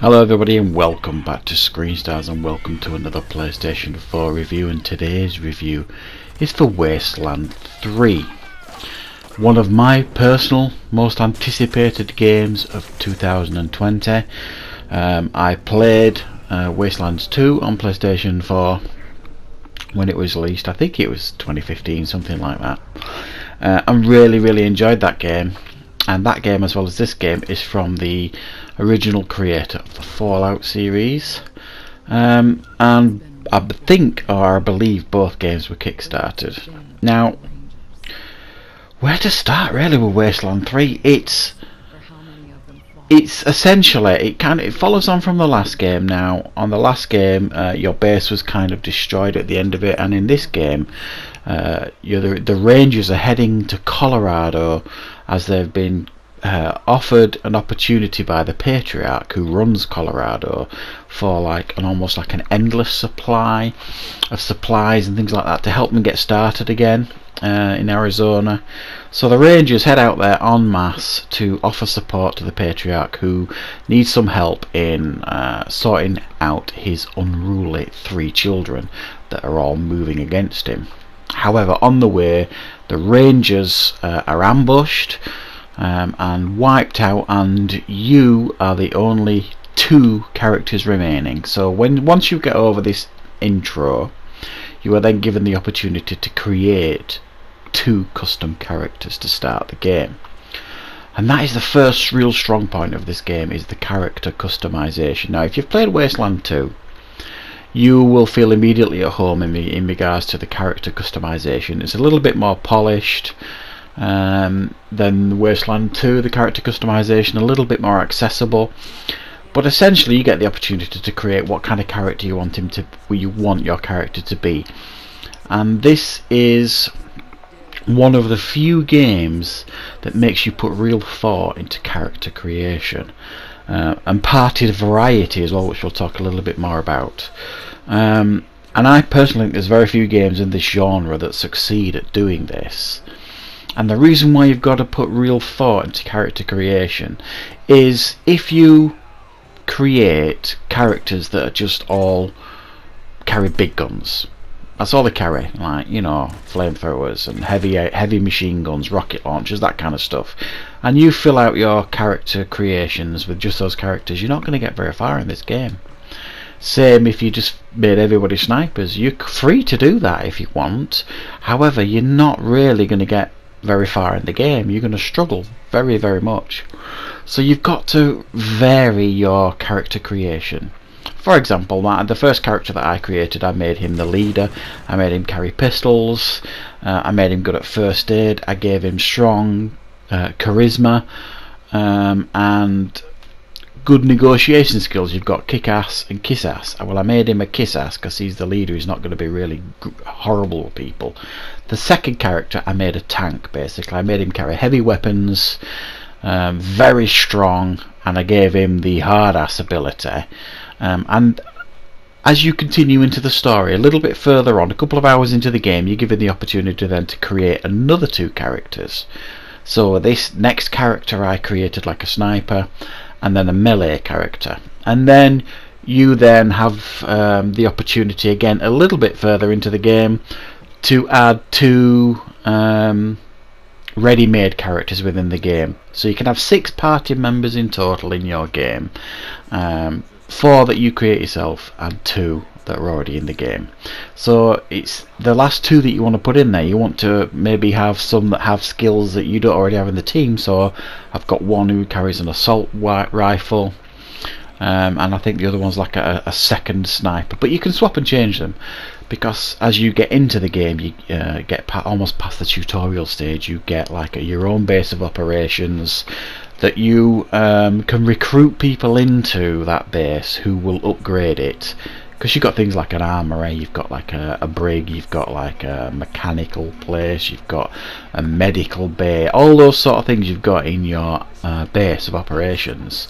Hello everybody and welcome back to Screen Stars and welcome to another PlayStation 4 review, and today's review is for Wasteland 3. One of my personal most anticipated games of 2020. I played Wasteland 2 on PlayStation 4 when it was released. I think it was 2015, something like that. I really enjoyed that game, and that game as well as this game is from the original creator of the Fallout series, and I think, or I believe, both games were kickstarted. Now, where to start really with Wasteland 3? It's essentially, it follows on from the last game. Now, on the last game, your base was kind of destroyed at the end of it, and in this game, the Rangers are heading to Colorado as they've been offered an opportunity by the Patriarch who runs Colorado for almost like an endless supply of supplies and things like that to help them get started again in Arizona. So the Rangers head out there en masse to offer support to the Patriarch, who needs some help in sorting out his unruly 3 children that are all moving against him. However, on the way, the Rangers are ambushed and wiped out, and you are the only 2 characters remaining. So once you get over this intro, you are then given the opportunity to create 2 custom characters to start the game. And that is the first real strong point of this game, is the character customization. Now, if you've played Wasteland 2, you will feel immediately at home in regards to the character customization. It's a little bit more polished than Wasteland 2, the character customization a little bit more accessible, but essentially you get the opportunity to create what kind of character you want your character to be. And this is one of the few games that makes you put real thought into character creation and party variety as well, which we'll talk a little bit more about. And I personally think there's very few games in this genre that succeed at doing this. And the reason why you've got to put real thought into character creation is if you create characters that are just all carry big guns, that's all they carry, like, flamethrowers and heavy machine guns, rocket launchers, that kind of stuff, and you fill out your character creations with just those characters, you're not going to get very far in this game. Same if you just made everybody snipers. You're free to do that if you want, however you're not really going to get very far in the game. You're going to struggle very much. So you've got to vary your character creation. For example, the first character that I created, I made him the leader. I made him carry pistols. I made him good at first aid. I gave him strong charisma and good negotiation skills. You've got kick-ass and kiss-ass. Well, I made him a kiss-ass because he's the leader. He's not going to be really horrible with people. The second character, I made a tank, basically. I made him carry heavy weapons, very strong, and I gave him the hard-ass ability. And as you continue into the story, a little bit further on, a couple of hours into the game, you're given the opportunity then to create another 2 characters. So this next character I created like a sniper, and then a melee character. And then you then have the opportunity again a little bit further into the game to add 2 ready-made characters within the game. So you can have 6 party members in total in your game, 4 that you create yourself and 2 that are already in the game. So it's the last 2 that you want to put in there. You want to maybe have some that have skills that you don't already have in the team. So I've got one who carries an assault rifle, and I think the other one's like a second sniper, but you can swap and change them, because as you get into the game, you get almost past the tutorial stage, you get like your own base of operations that you can recruit people into that base who will upgrade it, because you've got things like an armory, you've got like a brig, you've got like a mechanical place, you've got a medical bay, all those sort of things you've got in your base of operations.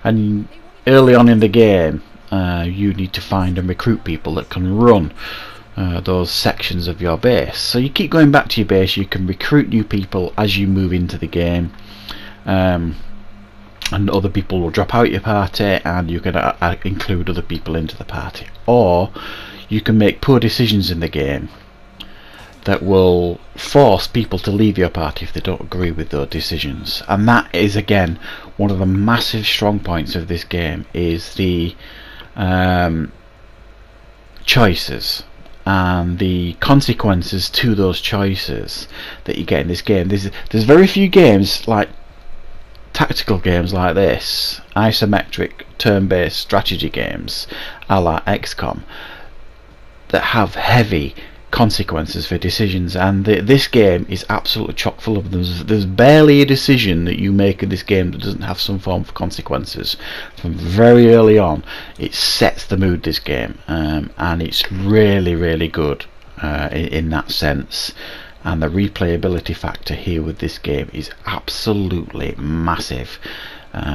And early on in the game, you need to find and recruit people that can run those sections of your base. So you keep going back to your base, you can recruit new people as you move into the game. and other people will drop out your party, and you can include other people into the party. Or you can make poor decisions in the game that will force people to leave your party if they don't agree with those decisions. And that is, again, one of the massive strong points of this game, is the choices and the consequences to those choices that you get in this game. There's very few games, like tactical games like this, isometric turn-based strategy games a la XCOM, that have heavy consequences for decisions, and this game is absolutely chock full of them. There's barely a decision that you make in this game that doesn't have some form of consequences. From very early on, it sets the mood, this game, and it's really good in that sense. And the replayability factor here with this game is absolutely massive,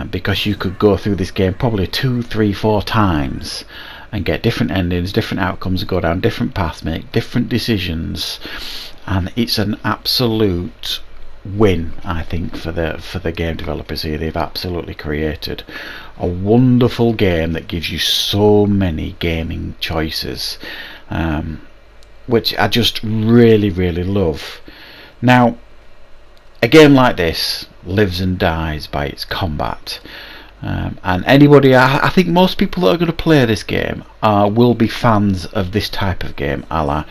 because you could go through this game probably 2, 3, 4 times and get different endings, different outcomes, go down different paths, make different decisions, and it's an absolute win, I think, for the game developers here. They've absolutely created a wonderful game that gives you so many gaming choices, which I just really love. Now, a game like this lives and dies by its combat. And anybody, I think most people that are going to play this game will be fans of this type of game, a la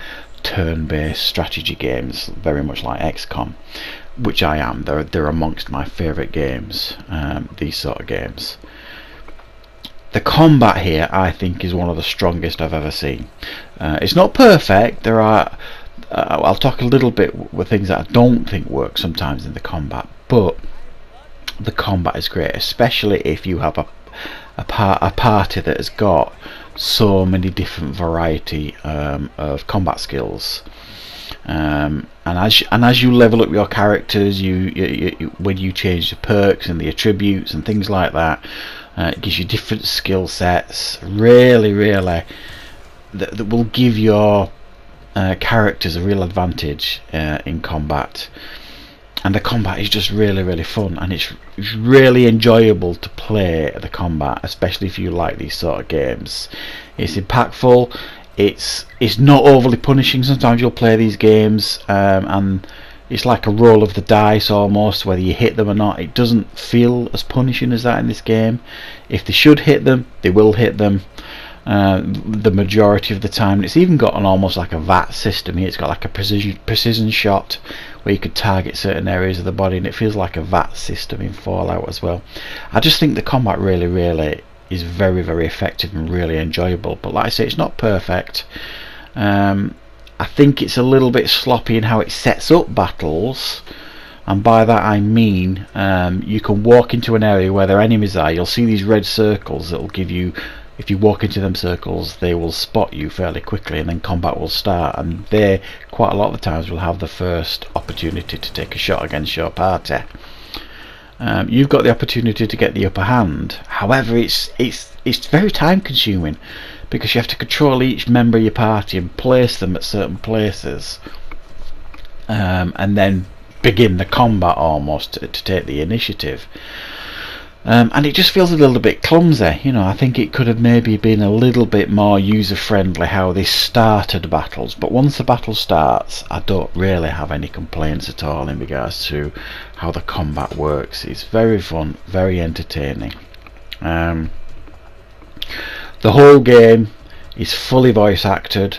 turn-based strategy games, very much like XCOM, which I am. They're amongst my favourite games, these sort of games. The combat here, I think, is one of the strongest I've ever seen. It's not perfect. There are I'll talk a little bit with things that I don't think work sometimes in the combat, but the combat is great, especially if you have a party that has got so many different variety of combat skills, and as you level up your characters, you when you change the perks and the attributes and things like that, it gives you different skill sets, really that will give your characters a real advantage in combat. And the combat is just really fun, and it's really enjoyable to play the combat, especially if you like these sort of games. It's impactful, it's not overly punishing. Sometimes you'll play these games and it's like a roll of the dice almost, whether you hit them or not. It doesn't feel as punishing as that in this game. If they should hit them, they will hit them the majority of the time. And it's even got an almost like a VAT system here. It's got like a precision shot where you could target certain areas of the body, and it feels like a VAT system in Fallout as well. I just think the combat really is very effective and really enjoyable. But like I say, it's not perfect. I think it's a little bit sloppy in how it sets up battles, and by that I mean you can walk into an area where there are enemies are. You'll see these red circles that will give you, if you walk into them circles, they will spot you fairly quickly, and then combat will start, and they quite a lot of the times will have the first opportunity to take a shot against your party. You've got the opportunity to get the upper hand. However, it's very time consuming, because you have to control each member of your party and place them at certain places, and then begin the combat almost to take the initiative. And it just feels a little bit clumsy. You know, I think it could have maybe been a little bit more user friendly how they started battles, but once the battle starts, I don't really have any complaints at all in regards to how the combat works. It's very fun, very entertaining. The whole game is fully voice acted.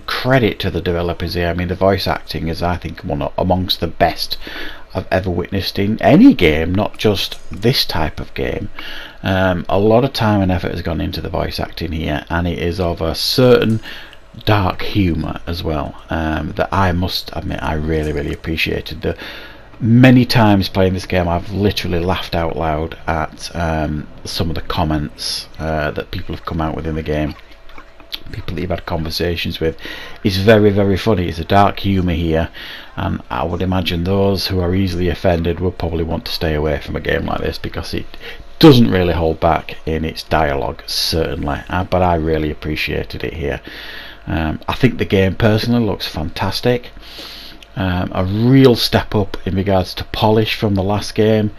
Credit to the developers here. I mean, the voice acting is, I think, one amongst the best I've ever witnessed in any game, not just this type of game. A lot of time and effort has gone into the voice acting here, and it is of a certain dark humour as well, that I must admit I really appreciated. Many times playing this game, I've literally laughed out loud at some of the comments that people have come out with in the game, people that you've had conversations with. It's very funny. It's a dark humour here, and I would imagine those who are easily offended will probably want to stay away from a game like this, because it doesn't really hold back in its dialogue, certainly, but I really appreciated it here. I think the game personally looks fantastic. A real step up in regards to polish from the last game.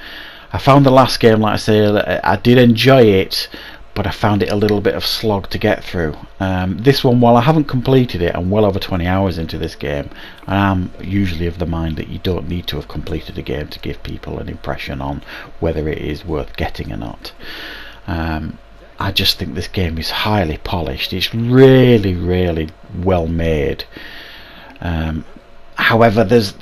I found the last game, like I say, I did enjoy it, but I found it a little bit of slog to get through. This one, while I haven't completed it, I'm well over 20 hours into this game, and I'm usually of the mind that you don't need to have completed a game to give people an impression on whether it is worth getting or not. I just think this game is highly polished. It's really, really well made. However, there's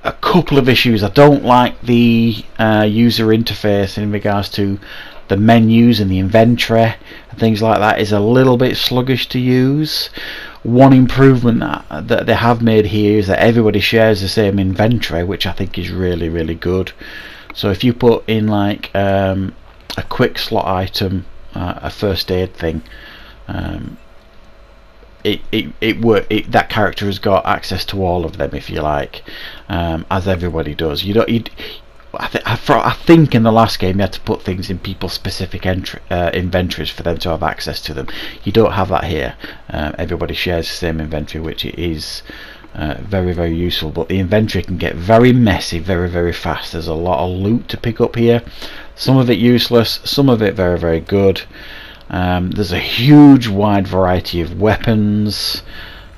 a couple of issues. I don't like the user interface in regards to the menus and the inventory and things like that is a little bit sluggish to use. One improvement that they have made here is that everybody shares the same inventory, which I think is really, really good. So if you put in like a quick slot item, a first aid thing, that character has got access to all of them, if you like, as everybody does. I think in the last game you had to put things in people's specific inventories for them to have access to them. You don't have that here. Everybody shares the same inventory, which is very, very useful, but the inventory can get very messy very, very fast. There's a lot of loot to pick up here, some of it useless, some of it very, very good. There's a huge wide variety of weapons,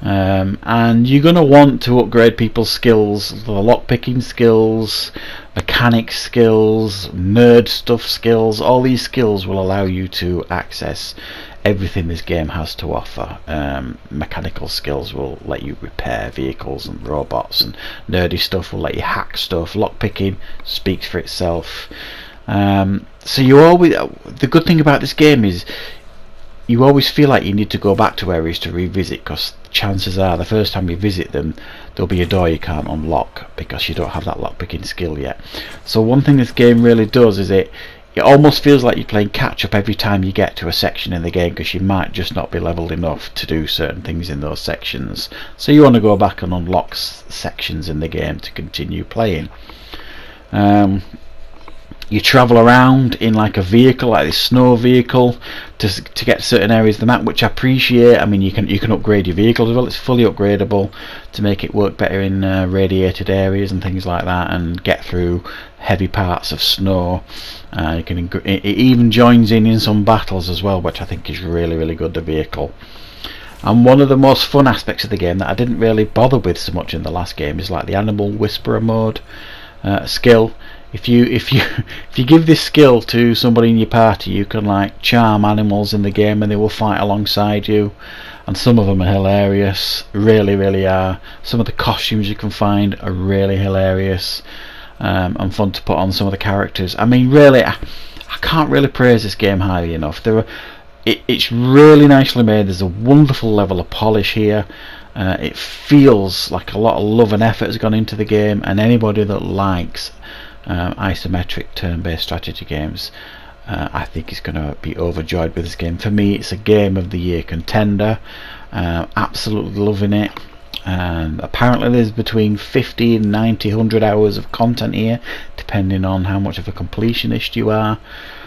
and you're going to want to upgrade people's skills, the lockpicking skills, mechanic skills, nerd stuff skills. All these skills will allow you to access everything this game has to offer. Mechanical skills will let you repair vehicles and robots, and nerdy stuff will let you hack stuff. Lockpicking speaks for itself. So you always, the good thing about this game is you always feel like you need to go back to areas to revisit, because chances are the first time you visit them there'll be a door you can't unlock because you don't have that lockpicking skill yet. So one thing this game really does is it almost feels like you're playing catch up every time you get to a section in the game, because you might just not be leveled enough to do certain things in those sections, so you want to go back and unlock sections in the game to continue playing. You travel around in like a vehicle, like this snow vehicle, to get certain areas of the map, which I appreciate. I mean, you can upgrade your vehicle as well. It's fully upgradable to make it work better in radiated areas and things like that, and get through heavy parts of snow. It even joins in some battles as well, which I think is really, really good, the vehicle. And one of the most fun aspects of the game that I didn't really bother with so much in the last game is like the animal whisperer mode skill. If you give this skill to somebody in your party, you can like charm animals in the game and they will fight alongside you, and some of them are hilarious, really, really are. Some of the costumes you can find are really hilarious, and fun to put on some of the characters. I mean, really, I can't really praise this game highly enough. It's really nicely made. There's a wonderful level of polish here. It feels like a lot of love and effort has gone into the game, and anybody that likes isometric turn-based strategy games, I think is going to be overjoyed with this game. For me, it's a game of the year contender. Absolutely loving it. Apparently there's between 50 and 90, 100 hours of content here, depending on how much of a completionist you are.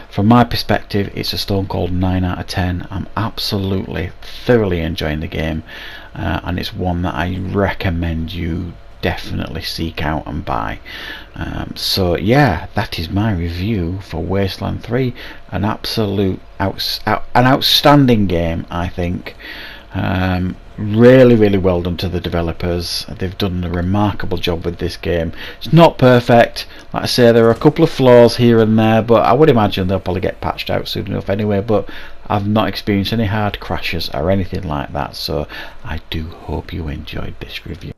From my perspective, it's a stone cold 9 out of 10. I'm absolutely thoroughly enjoying the game, and it's one that I recommend you definitely seek out and buy. So yeah, that is my review for Wasteland 3. An absolute an outstanding game, I think. Really, really well done to the developers. They've done a remarkable job with this game. It's not perfect, like I say, there are a couple of flaws here and there, but I would imagine they'll probably get patched out soon enough anyway. But I've not experienced any hard crashes or anything like that, so I do hope you enjoyed this review.